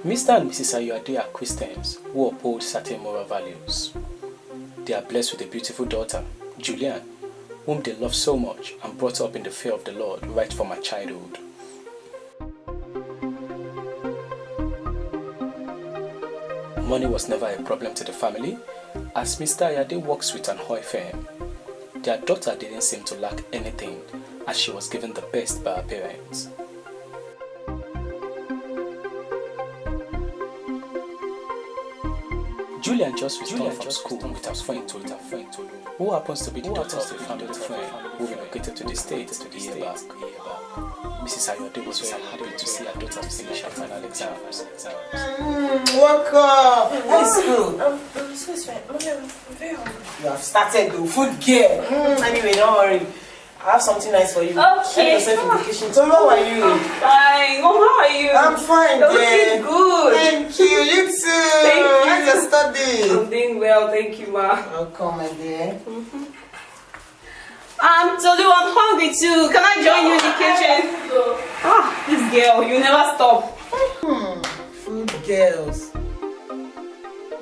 Mr. and Mrs. Ayoade are Christians who uphold certain moral values. They are blessed with a beautiful daughter, Julian, whom they love so much and brought up in the fear of the Lord right from her childhood. Money was never a problem to the family, as Mr. Ayoade works with an oil firm. Their daughter didn't seem to lack anything, as she was given the best by her parents. Julian just returned from school with her friend Tolu, who happens to be the daughter of a family friend who relocated to the States a year back. Mrs. Ayoade was very happy to see her daughter finish her final exams. Welcome! High school! I'm so sorry. I'm very hungry. You have started the food girl. Anyway, don't worry. I have something nice for you. Okay. Have yourself in vacation. So how are you? I'm fine. Mom, how are you? I'm fine, You're dear. looking good. Thank you. You too. Thank you. How's your study? I'm doing well. Thank you, ma. Welcome, my dear. Tolu, I'm hungry too. Can I join you in the kitchen? Ah, this girl, you never stop. Food girls.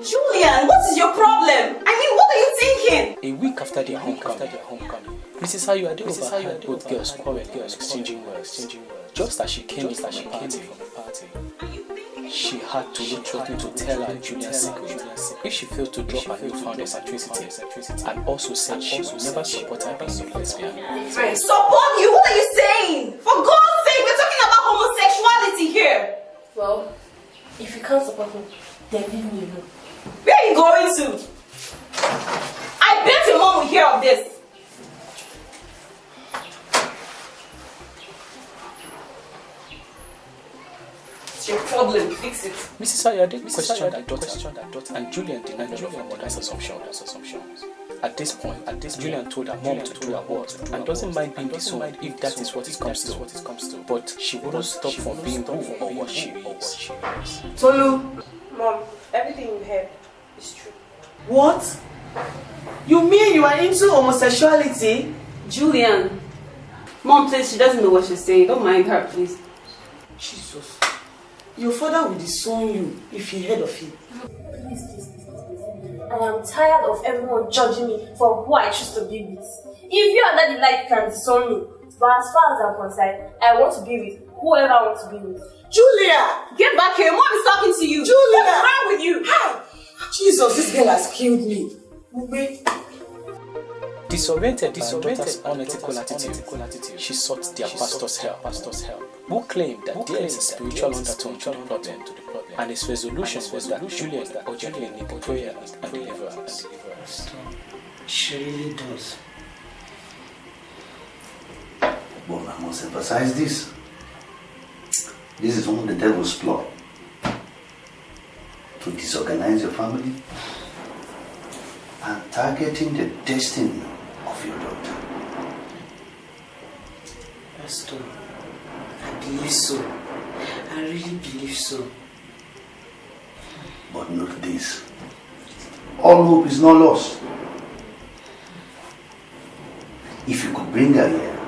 Julian, what is your problem? I mean, what are you thinking? A week after their homecoming, Mrs. Ayoade overheard both girls quarreling and exchanging words. Just as she came in from a party, she had to look threatening to tell her Julian's secret if she failed to drop her newfound eccentricity, and also said she would never support her being a lesbian. Support you? What are you saying? For God's sake, we're talking about homosexuality here. Well, if you can't support me, then leave me alone. Where are you going to? I bet your mom will hear of this. It's your problem. Fix it. Mrs. Ayoade questioned her daughter, and Julian denied all of her mother's assumptions. At this point, Julian told her mom to do her worst and doesn't mind being disowned if that is what it comes to. But she wouldn't stop from being who or what she is. Tolu. Mom, everything you heard is true. What? You mean you are into homosexuality? Julian. Mom, please, she doesn't know what she's saying. Don't mind her, please. Jesus. Your father will disown you if he heard of it. Please. I am tired of everyone judging me for who I choose to be with. If you and Daddy like can disown me, but as far as I'm concerned, I want to be with whoever I want to be with. Julia! Get back here. Mom is talking to you. Julia! What's wrong with you? Hi! Jesus, this girl has killed me. Disoriented by her daughter's unethical attitude, she sought their pastor's help, who claimed that there is a spiritual undertone to the problem, and his resolution was that Julian urgently needed prayer and deliverance. She really does. But I must emphasize this. This is one of the devil's plot to disorganize your family and targeting the destiny of your daughter. Pastor, I believe so. I really believe so. But note this. All hope is not lost. If you could bring her here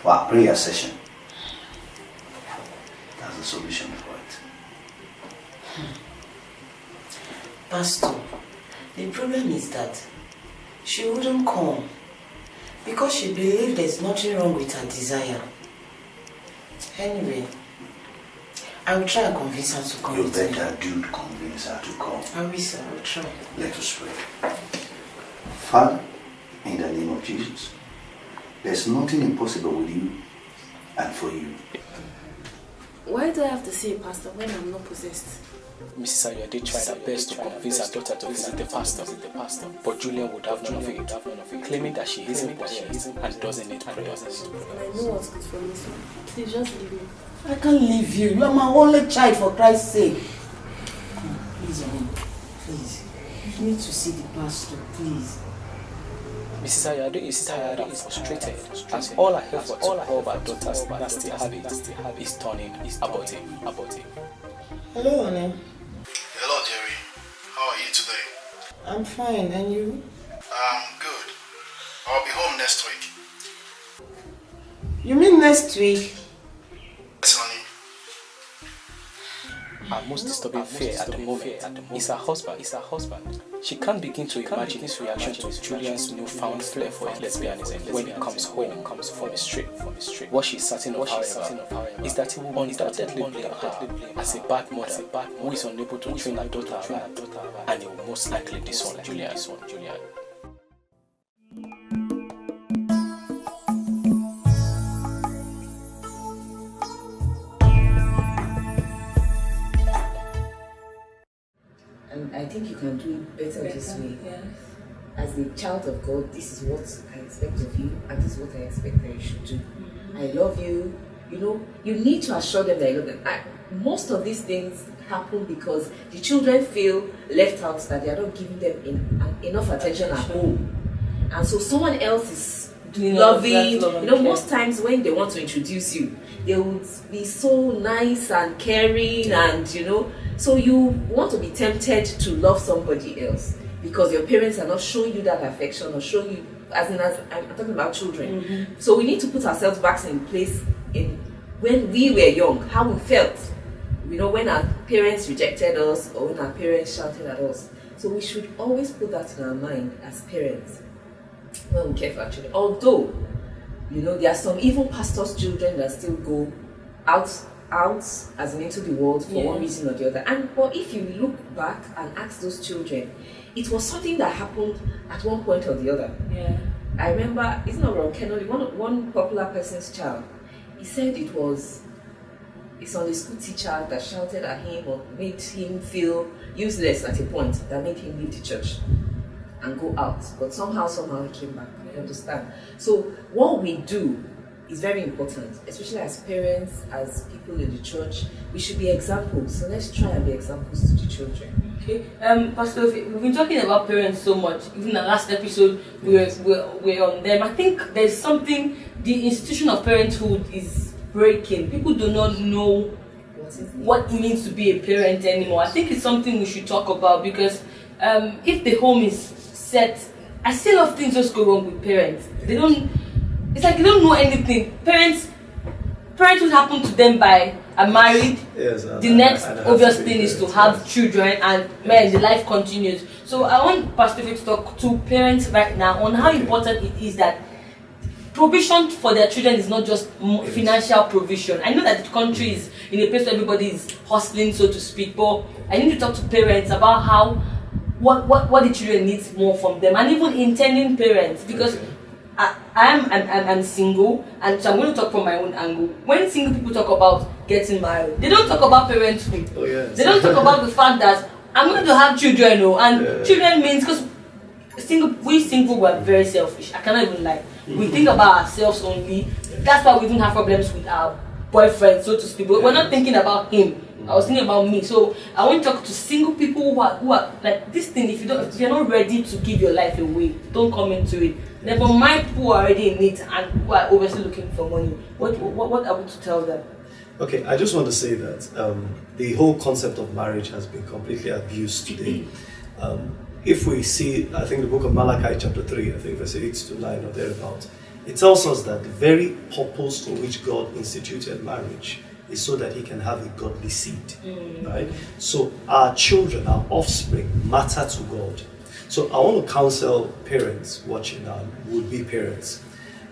for a prayer session, that's the solution for it. Pastor, the problem is that she wouldn't come because she believed there's nothing wrong with her desire. Anyway, I will try and convince her to come. You with me. better do convince her to come. I will, sir. I will try. Let us pray. Father, in the name of Jesus, there's nothing impossible with you and for you. Why do I have to see a pastor when I'm not possessed? Mrs. Ayoade tried her best to convince her daughter to visit the pastor, but Julian would have none of it, claiming that she isn't possessed and doesn't need prayers. And I know what's good for me, so please just leave me. I can't leave you. You are my only child, for Christ's sake. Please, honey. Please. You need to see the pastor, please. Mrs. Ayoade is tired and frustrated as all her efforts to curb her daughter's nasty habit is turning abortive. Hello, honey. Hello, Jerry. How are you today? I'm fine, and you? Good. I'll be home next week. You mean next week? Yes, honey. Her most disturbing fear at the moment is her husband. She can't begin to imagine his reaction to Julian's newfound flair for lesbianism when he comes home from the street. What she's certain of, however, is that he will undoubtedly blame her as a bad mother who is unable to train her daughter right, and he will most likely disown Julian. And I think you can do it better this way. Yes. As a child of God, this is what I expect of you, and this is what I expect that you should do. I love you. You know, you need to assure them that you love them. Most of these things happen because the children feel left out, that they are not giving them enough attention at home. And so someone else is Doing loving. love You know, most times when they want to introduce you, they would be so nice and caring, and you know, so you want to be tempted to love somebody else because your parents are not showing you that affection or showing you, as I'm talking about children. So we need to put ourselves back in place in when we were young, how we felt, you know, when our parents rejected us or when our parents shouted at us. So we should always put that in our mind as parents when we care for our children. Although, you know, there are some even pastors' children that still go out as in into the world for one reason or the other. But if you look back and ask those children, it was something that happened at one point or the other. Yeah. I remember, it's not Ron Kennedy, one popular person's child. He said it was a Sunday school teacher that shouted at him or made him feel useless at a point, that made him leave the church and go out. But somehow he came back. You understand? So what we do is very important, especially as parents, as people in the church. We should be examples. So let's try and be examples to the children. Okay, Pastor, we've been talking about parents so much. Even in the last episode, we're on them. I think there's something, the institution of parenthood is breaking. People do not know what it means to be a parent anymore. I think it's something we should talk about because if the home is set, I see a lot of things just go wrong with parents. It's like they don't know anything. Parenthood happened to them by a married. Yes, the next obvious thing is to have children, and the life continues. So I want Pastor Vic to talk to parents right now on how important it is that provision for their children is not just financial provision. I know that the country is in a place where everybody is hustling, so to speak, but I need to talk to parents about how what the children need more from them, and even intending parents, because I'm single, and so I'm going to talk from my own angle. When single people talk about getting married, they don't talk about parenthood. Oh, yes. They don't talk about the fact that I'm going to have children, and children means, because we single were very selfish. I cannot even lie. We think about ourselves only. That's why we don't have problems with our boyfriend, so to speak. But we're not thinking about him. I was thinking about me. So I want to talk to single people who are like this thing. If you're not ready to give your life away, don't come into it. Then for my people who are already in it and who are obviously looking for money, what are we to tell them? Okay, I just want to say that the whole concept of marriage has been completely abused today. If we see, I think the book of Malachi chapter 3, I think verse 8 to 9 or thereabout, it tells us that the very purpose for which God instituted marriage is so that he can have a godly seed, right? So our children, our offspring matter to God. So I want to counsel parents watching now, would-be parents.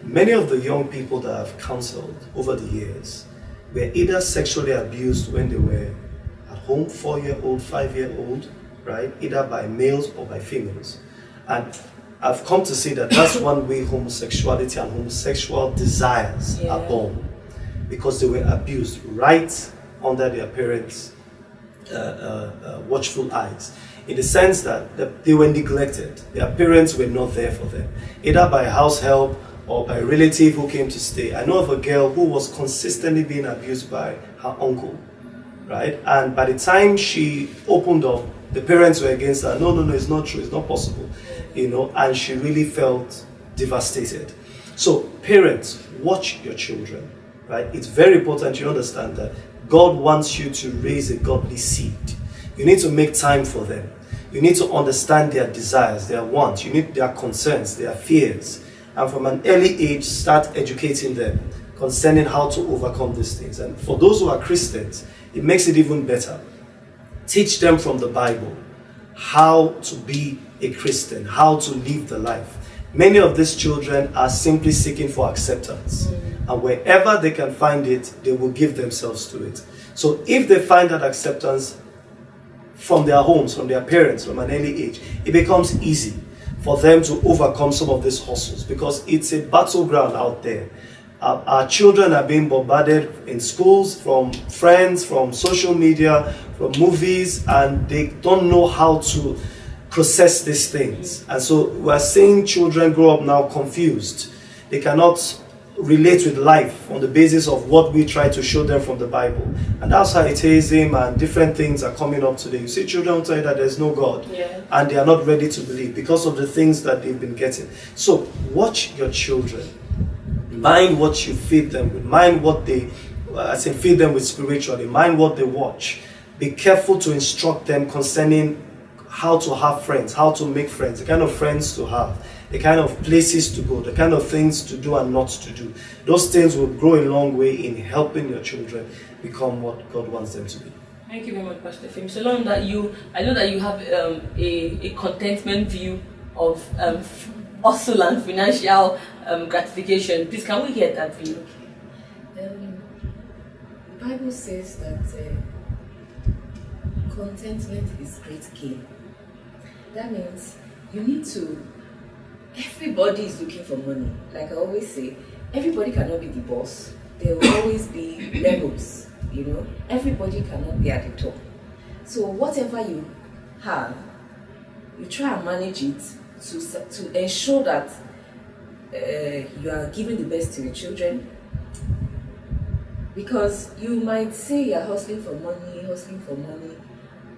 Many of the young people that I've counseled over the years were either sexually abused when they were at home, 4-year-old, 5-year-old, right? Either by males or by females. And I've come to see that that's one way homosexuality and homosexual desires are born, because they were abused right under their parents' watchful eyes, in the sense that they were neglected. Their parents were not there for them, either by house help or by a relative who came to stay. I know of a girl who was consistently being abused by her uncle, right? And by the time she opened up, the parents were against her. No, it's not true, it's not possible, and she really felt devastated. So parents, watch your children, right? It's very important you understand that God wants you to raise a godly seed. You need to make time for them. You need to understand their desires, their wants, you need their concerns, their fears. And from an early age, start educating them concerning how to overcome these things. And for those who are Christians, it makes it even better, teach them from the Bible how to be a Christian, how to live the life. Many of these children are simply seeking for acceptance. And wherever they can find it, they will give themselves to it. So if they find that acceptance from their homes, from their parents, from an early age, it becomes easy for them to overcome some of these hustles, because it's a battleground out there. Our children are being bombarded in schools from friends, from social media, from movies, and they don't know how to process these things. And so we're seeing children grow up now confused. They cannot relate with life on the basis of what we try to show them from the Bible. And that's how atheism and different things are coming up today. You see children will tell you that there's no God, and they are not ready to believe because of the things that they've been getting. So watch your children. Mind what you feed them with. Mind what they, feed them with spiritually. Mind what they watch. Be careful to instruct them concerning how to have friends, how to make friends, the kind of friends to have, the kind of places to go, the kind of things to do and not to do. Those things will grow a long way in helping your children become what God wants them to be. Thank you very much, Pastor Fim. So long that I know that you have a contentment view of hustle and financial gratification. Please, can we hear that view? The Bible says that contentment is great gain. That means you need to. Everybody is looking for money. Like I always say, everybody cannot be the boss. There will always be levels. Everybody cannot be at the top. So whatever you have, you try and manage it to ensure that you are giving the best to your children. Because you might say you're hustling for money.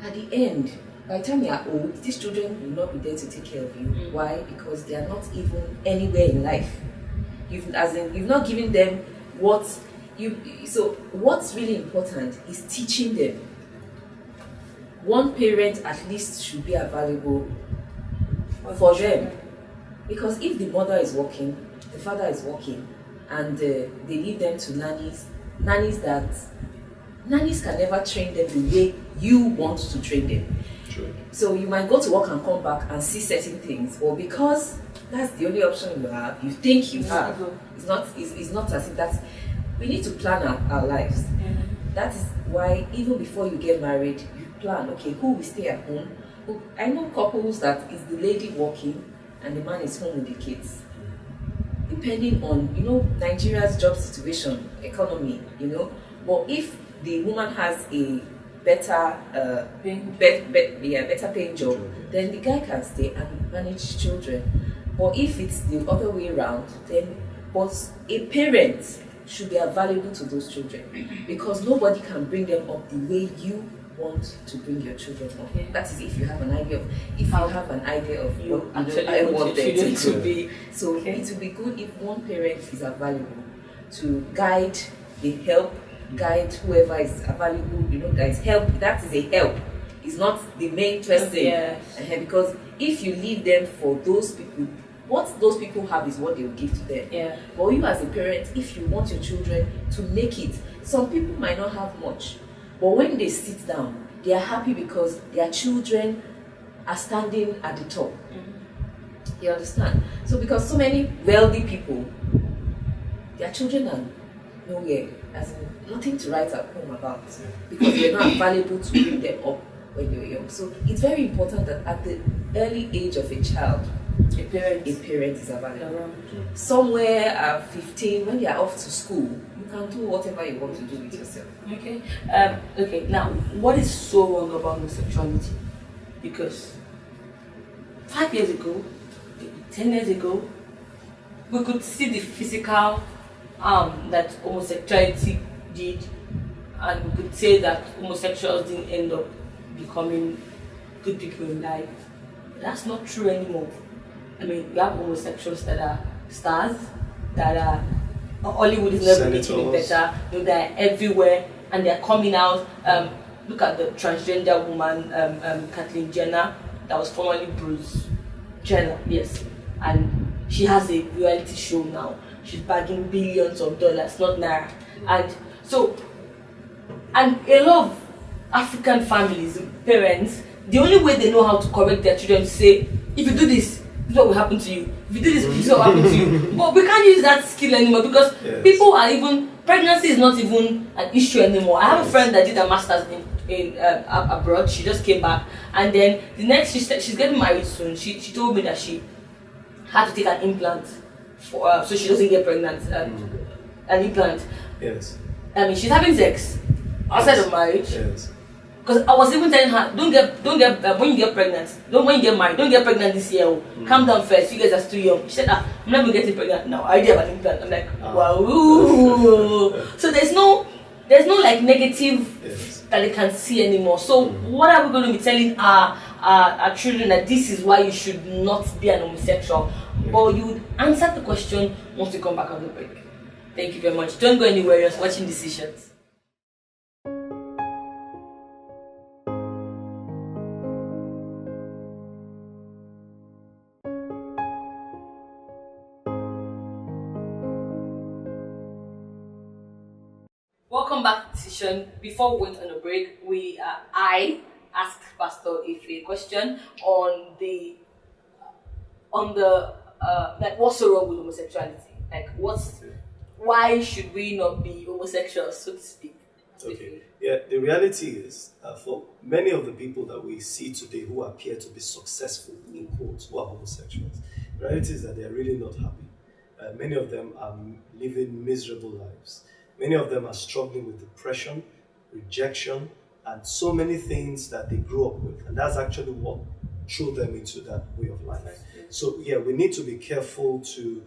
At the end, by the time you are old, these children will not be there to take care of you. Why? Because they are not even anywhere in life. You've not given them what you. So what's really important is teaching them. One parent at least should be available for them, because if the mother is working, the father is working, and they leave them to nannies can never train them the way you want to train them. True. So you might go to work and come back and see certain things, or because that's the only option you have, you think you have. It's not as if that's. We need to plan our lives. That is why even before you get married, you plan. Okay, who will stay at home? I know couples that is the lady working and the man is home with the kids. Depending on Nigeria's job situation, economy, But if the woman has a better paying job, then the guy can stay and manage children. But if it's the other way around, then a parent should be available to those children, because nobody can bring them up the way you want to bring your children up. That is if you have an idea of you actually want their children to be. So it would be good if one parent is available to guide whoever is available, that is help. That is a help. It's not the main person. Because if you leave them for those people, what those people have is what they will give to them. But you as a parent, if you want your children to make it, some people might not have much, but when they sit down, they are happy because their children are standing at the top. You understand? So because so many wealthy people, their children are nowhere, as in nothing to write at home about, because you're not available to bring them up when you're young. So it's very important that at the early age of a child, a parent is available. Somewhere at 15, when they are off to school, you can do whatever you want to do with yourself. Okay. Now, what is so wrong about homosexuality? Because 5 years ago, 10 years ago, we could see the physical harm that homosexuality did, and we could say that homosexuals didn't end up becoming good people in life. That's not true anymore. I mean, we have homosexuals that are stars, that are Hollywood is never making it better. They're everywhere and they're coming out. Look at the transgender woman, Kathleen Jenner, that was formerly Bruce Jenner, yes, and she has a reality show now. She's bagging billions of dollars, not naira, and a lot of African families, parents, the only way they know how to correct their children is to say, if you do this is what will happen to you. If you do this is what will happen to you. But we can't use that skill anymore because people are even, pregnancy is not even an issue anymore. I have a friend that did a master's in abroad. She just came back, and then the next she's getting married soon. She told me that she had to take an implant for so she doesn't get pregnant. An implant. Yes. I mean, she's having sex outside of marriage. Yes. Because I was even telling her, don't get when you get pregnant, when you get married, don't get pregnant this year. Calm down first. You guys are still young. She said, I'm never getting pregnant now. I already have an implant. I'm like, wow. So there's no like negative that they can see anymore. So what are we going to be telling our children that this is why you should not be an homosexual? Or you would answer the question once you come back on the break. Thank you very much. Don't go anywhere. You're watching Decisions. Welcome back to Decision. Before we went on a break, I asked Pastor Ife a question on the like what's so wrong with homosexuality? Like why should we not be homosexuals, so to speak? Okay. Yeah, the reality is for many of the people that we see today who appear to be successful, in quotes, who are homosexuals, the reality is that they are really not happy. Many of them are living miserable lives. Many of them are struggling with depression, rejection, and so many things that they grew up with. And that's actually what threw them into that way of life. So yeah, we need to be careful to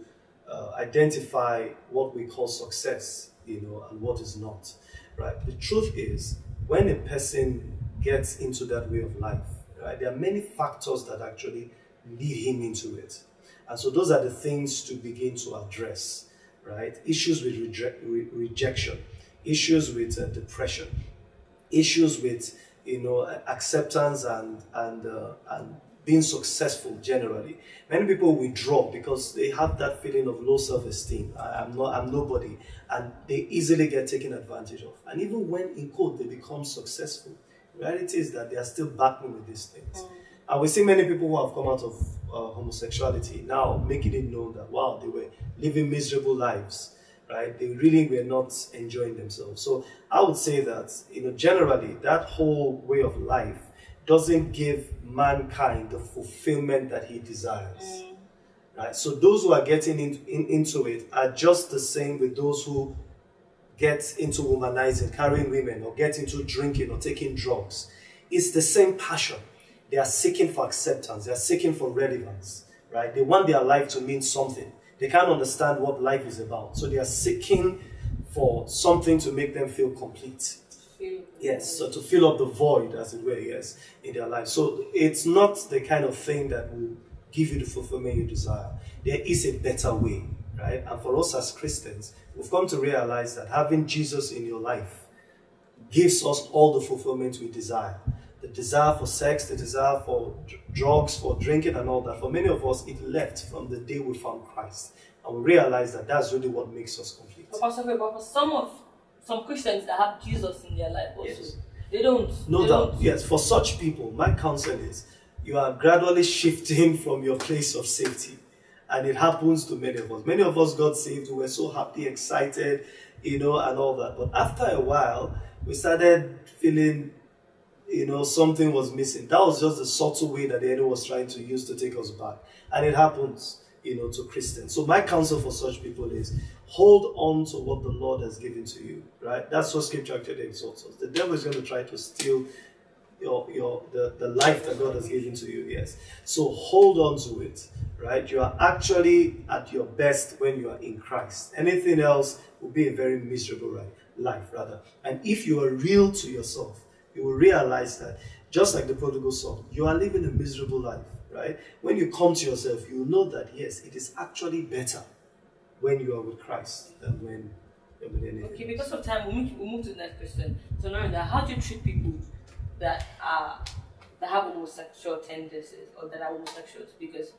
identify what we call success, and what is not, right? The truth is, when a person gets into that way of life, right, there are many factors that actually lead him into it. And so those are the things to begin to address. Right? Issues with rejection, issues with depression, issues with acceptance and being successful generally. Many people withdraw because they have that feeling of low self-esteem. I'm nobody, and they easily get taken advantage of. And even when in quote they become successful, the reality is that they are still battling with these things. And we see many people who have come out of homosexuality now making it known that, wow, they were living miserable lives, right? They really were not enjoying themselves. So I would say that, generally, that whole way of life doesn't give mankind the fulfillment that he desires, right? So those who are getting into it are just the same with those who get into womanizing, carrying women, or get into drinking or taking drugs. It's the same passion. They are seeking for acceptance. They are seeking for relevance, right? They want their life to mean something. They can't understand what life is about. So they are seeking for something to make them feel complete. Yes, so to fill up the void, as it were, yes, in their life. So it's not the kind of thing that will give you the fulfillment you desire. There is a better way, right? And for us as Christians, we've come to realize that having Jesus in your life gives us all the fulfillment we desire. The desire for sex, the desire for drugs, for drinking and all that. For many of us, it left from the day we found Christ. And we realize that that's really what makes us complete. But for some Christians that have Jesus in their life also, yes. They don't. No doubt, yes. For such people, my counsel is, you are gradually shifting from your place of safety. And it happens to many of us. Many of us got saved, we were so happy, excited, and all that. But after a while, we started feeling something was missing. That was just the subtle way that the enemy was trying to use to take us back. And it happens, to Christians. So my counsel for such people is hold on to what the Lord has given to you, right? That's what Scripture actually exhorts us. The devil is going to try to steal the life that God has given to you, yes. So hold on to it, right? You are actually at your best when you are in Christ. Anything else will be a very miserable life, rather. And if you are real to yourself, you will realize that, just like the prodigal son, you are living a miserable life, right? When you come to yourself, you will know that, yes, it is actually better when you are with Christ than when you're with anything. Okay, because of time, we'll move to the next question. So now, how do you treat people that have homosexual tendencies or that are homosexuals? Because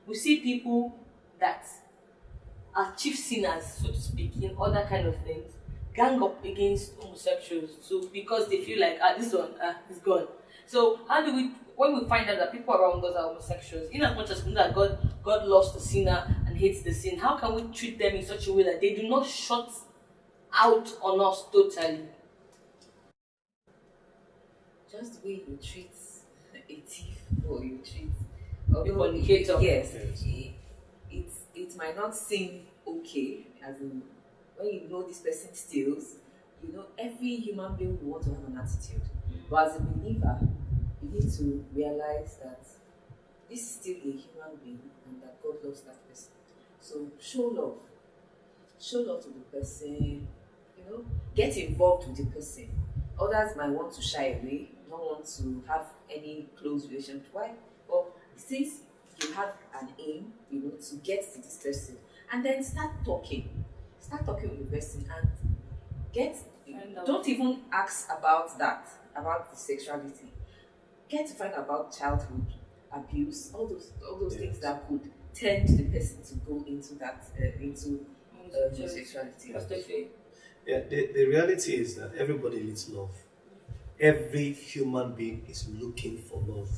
we see people that are chief sinners, so to speak, in other kind of things, gang up against homosexuals, so because they feel like this one is gone. So how do we, when we find out that people around us are homosexuals, in as much as we know that God loves the sinner and hates the sin, how can we treat them in such a way that they do not shut out on us totally? Just the way you treat a thief or you treat A fornicator. Yes. It might not seem okay, as in when you know this person steals, you know every human being will want to have an attitude. But as a believer, you need to realize that this is still a human being and that God loves that person. So show love. Show love to the person, you know, get involved with the person. Others might want to shy away, not want to have any close relationship. Why? Well, since you have an aim, you know, to get to this person, and then start talking with the person and don't even ask about that, about the sexuality. Get to find about childhood abuse, all those things that could tend the person to go into that into homosexuality. Yeah, the reality is that everybody needs love. Every human being is looking for love.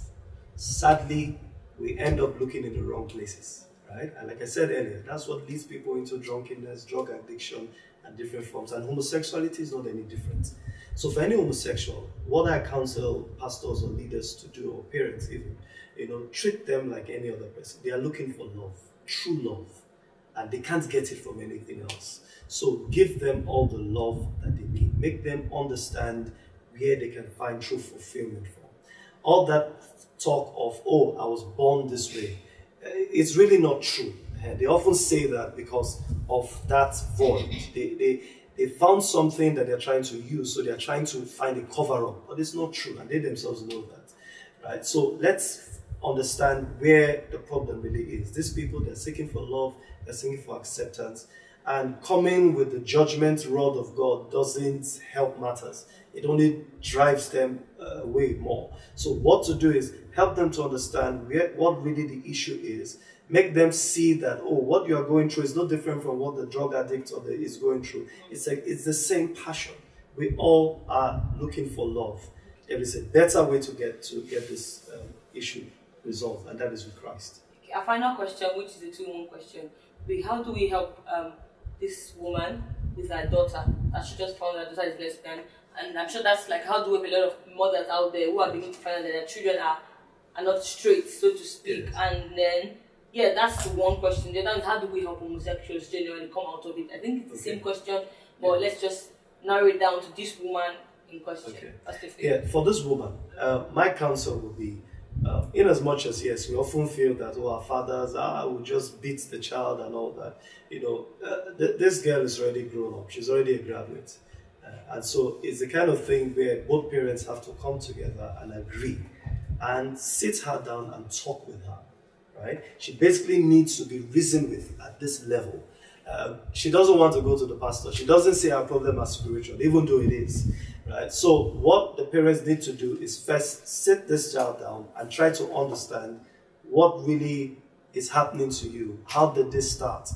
Sadly, we end up looking in the wrong places, right? And like I said earlier, that's what leads people into drunkenness, drug addiction, and different forms. And homosexuality is not any different. So for any homosexual, what I counsel pastors or leaders to do, or parents even, you know, treat them like any other person. They are looking for love, true love, and they can't get it from anything else. So give them all the love that they need. Make them understand where they can find true fulfillment from. All that talk of, oh, I was born this way, it's really not true. They often say that because of that void. They found something that they're trying to use, so they're trying to find a cover-up. But it's not true, and they themselves know that. Right? So let's understand where the problem really is. These people, they're seeking for love, they're seeking for acceptance, and coming with the judgment rod of God doesn't help matters. It only drives them way more. So what to do is help them to understand what really the issue is. Make them see that, oh, what you are going through is no different from what the drug addict is going through. It's like it's the same passion. We all are looking for love. There is a better way to get this issue resolved, and that is with Christ. Okay, a final question, which is a 2-in-1 question. How do we help this woman with her daughter that she just found her daughter is lesbian? And I'm sure that's like, how do we help a lot of mothers out there who are beginning to find out that their children are not straight, so to speak? Yes. And then, yeah, that's the one question. The other is, how do we help homosexuals genuinely come out of it? I think it's the same question, but let's just narrow it down to this woman in question. Okay. Yeah, for this woman, my counsel would be, in as much as, yes, we often feel that, our fathers will just beat the child and all that. You know, this girl is already grown up. She's already a graduate. And so it's the kind of thing where both parents have to come together and agree and sit her down and talk with her, right? She basically needs to be reasoned with at this level. She doesn't want to go to the pastor. She doesn't say her problem as spiritual, even though it is, right? So what the parents need to do is first sit this child down and try to understand what really is happening to you. How did this start?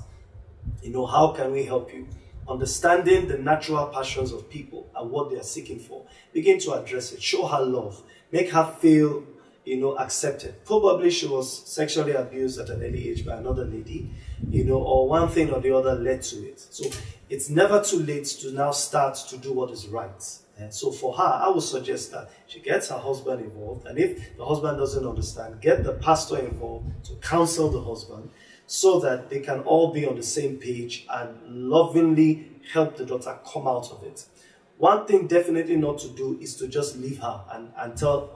You know, how can we help you? Understanding the natural passions of people and what they are seeking for. Begin to address it. Show her love. Make her feel, you know, accepted. Probably she was sexually abused at an early age by another lady, you know, or one thing or the other led to it. So it's never too late to now start to do what is right. And so for her, I would suggest that she gets her husband involved. And if the husband doesn't understand, get the pastor involved to counsel the husband, so that they can all be on the same page and lovingly help the daughter come out of it. One thing definitely not to do is to just leave her and tell,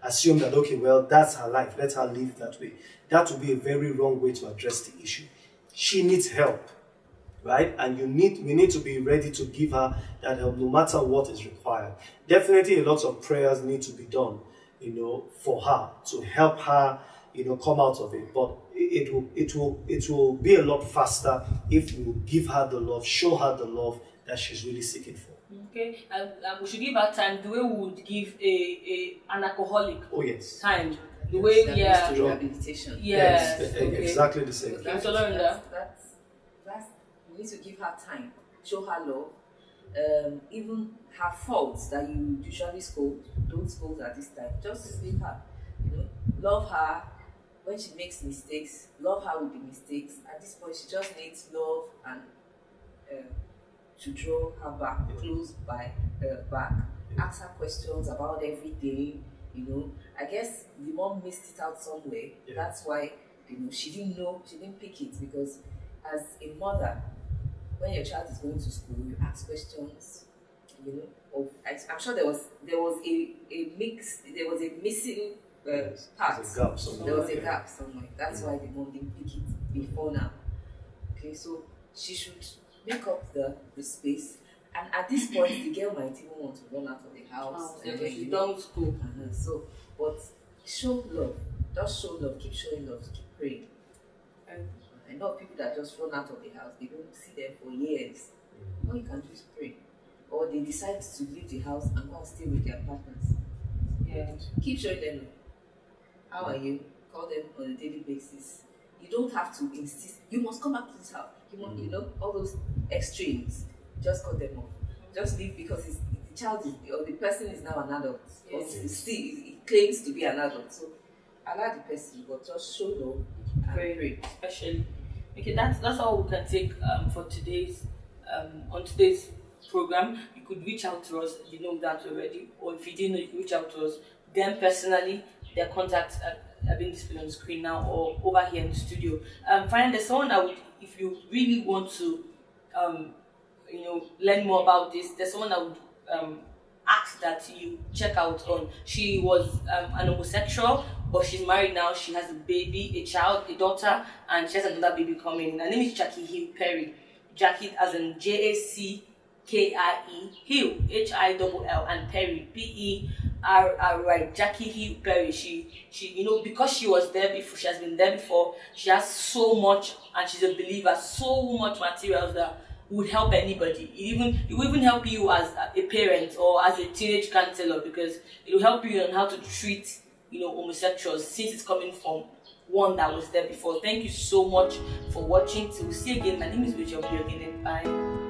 assume that, okay, well, that's her life, let her live that way. That would be a very wrong way to address the issue. She needs help, right? And we need to be ready to give her that help no matter what is required. Definitely a lot of prayers need to be done, you know, for her, to help her, you know, come out of it. But it will be a lot faster if we give her the love, show her the love that she's really seeking for. Okay, and we should give her time the way we would give an alcoholic. Oh yes. Time. The way rehabilitation. Yes. Exactly the same. We need to give her time, show her love, even her faults that you usually scold, don't scold at this time. Just leave her. Love her when she makes mistakes. Love her with the mistakes. At this point, she just needs love and to draw her back, close by her back. Ask her questions about everything. I guess the mom missed it out somewhere. That's why she didn't know, she didn't pick it, because as a mother, when your child is going to school, you ask questions. I'm sure there was a missing part. There was a gap somewhere. That's why the mom didn't pick it before now. Okay, so she should make up the space. And at this point, the girl might even want to run out of the house. She's done with school. But show love. Just show love. Keep showing love. Keep praying. I know people that just run out of the house. They don't see them for years. All you can do is pray. Or they decide to leave the house and go and stay with their partners. Keep showing them love. How are you? Call them on a daily basis. You don't have to insist. You must come back to this house. All those extremes. Just cut them off. Just leave because the child or the person is now an adult. He claims to be an adult. So allow the person, but just show love and pray. Especially. Okay, that's all we can take for today's on today's program. You could reach out to us, you know that already, or if you didn't know, you can reach out to us. Them personally, their contacts are being displayed on the screen now or over here in the studio. Finally, there's someone that would, if you really want to learn more about this, there's someone that would ask that you check out on. She was an homosexual, but she's married now. She has a baby, a child, a daughter, and she has another baby coming. Her name is Jackie Hill Perry. Jackie as in Jackie Hill, Hill, and Perry, Perry. Jackie Hill Perry. She because she was there before, she has been there before. She has so much, and she's a believer. So much materials that would help anybody. It will even help you as a parent or as a teenage counselor, because it will help you on how to treat homosexuals, since it's coming from one that was there before. Thank you so much for watching. Till we see you again. My name is Rachel. Bye.